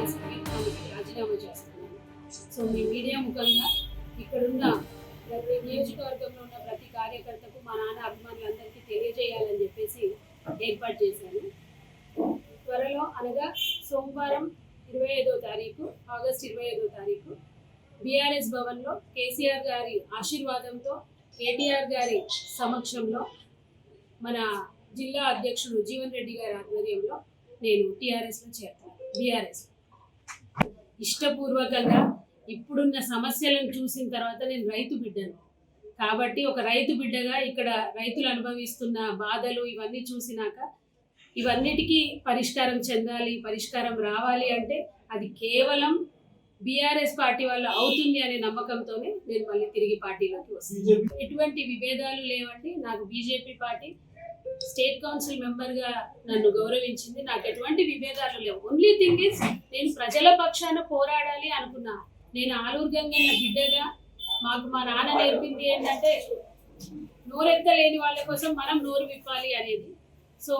తీసుకుని దానికి రాజీనామా చేస్తున్నాను. సో మీ మీడియా ముఖంగా ఇక్కడున్న ప్రతి నియోజకవర్గంలో ఉన్న ప్రతి కార్యకర్తకు మా నాన్న అభిమానులందరికీ తెలియజేయాలని చెప్పేసి ఏర్పాటు చేశాను. త్వరలో అనగా సోమవారం 25వ తారీఖు ఆగస్టు 25వ తారీఖు బీఆర్ఎస్ భవన్లో కేసీఆర్ గారి ఆశీర్వాదంతో కేటీఆర్ గారి సమక్షంలో మన జిల్లా అధ్యక్షుడు జీవన్ రెడ్డి గారి ఆధ్వర్యంలో నేను టీఆర్ఎస్లో చేరతాను. బీఆర్ఎస్ ఇష్టపూర్వకంగా ఇప్పుడున్న సమస్యలను చూసిన తర్వాత నేను రైతు బిడ్డను కాబట్టి ఒక రైతు బిడ్డగా ఇక్కడ రైతులు అనుభవిస్తున్న బాధలు ఇవన్నీ చూసినాక ఇవన్నిటికీ పరిష్కారం చెందాలి, పరిష్కారం రావాలి అంటే అది కేవలం బీఆర్ఎస్ పార్టీ వల్ల అవుతుంది అనే నమ్మకంతోనే నేను మళ్ళీ తిరిగి పార్టీలోకి వస్తాను. ఎటువంటి విభేదాలు లేవండి. నాకు బీజేపీ పార్టీ స్టేట్ కౌన్సిల్ మెంబర్గా నన్ను గౌరవించింది. నాకు ఎటువంటి విభేదాలు లేవు. ఓన్లీ థింగ్ ఇస్ నేను ప్రజల పక్షాన పోరాడాలి అనుకున్నా. నేను ఆలూరు గంగన్న బిడ్డగా మాకు మా నాన్న నేర్పింది ఏంటంటే నోరెత్తలేని వాళ్ళ కోసం మనం నోరు విప్పాలి అనేది. సో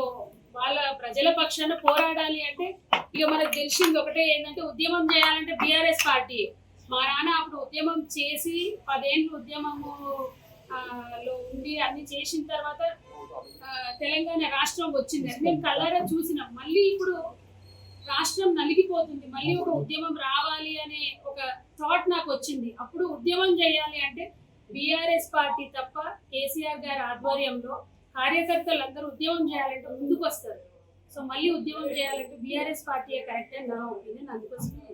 వాళ్ళ ప్రజల పక్షాన పోరాడాలి అంటే ఇక మనకు తెలిసింది ఒకటే ఏంటంటే ఉద్యమం చేయాలంటే బీఆర్ఎస్ పార్టీ. మా నాన్న అప్పుడు ఉద్యమం చేసి 10 ఏళ్ళు ఉద్యమము లో ఉండి అన్ని చేసిన తర్వాత తెలంగాణ రాష్ట్రం వచ్చింది. మేము కళ్ళారా చూసినాం. మళ్ళీ ఇప్పుడు రాష్ట్రం నలిగిపోతుంది. మళ్ళీ ఒక ఉద్యమం రావాలి అనే ఒక థాట్ నాకు వచ్చింది. అప్పుడు ఉద్యమం చేయాలి అంటే బీఆర్ఎస్ పార్టీ తప్ప కేసీఆర్ గారి ఆధ్వర్యంలో కార్యకర్తలు అందరూ ఉద్యమం చేయాలంటే ముందుకు వస్తారు. సో మళ్ళీ ఉద్యమం చేయాలంటే బీఆర్ఎస్ పార్టీయే కరెక్ట్ అని నా ఒపీనియన్. అందుకోసమే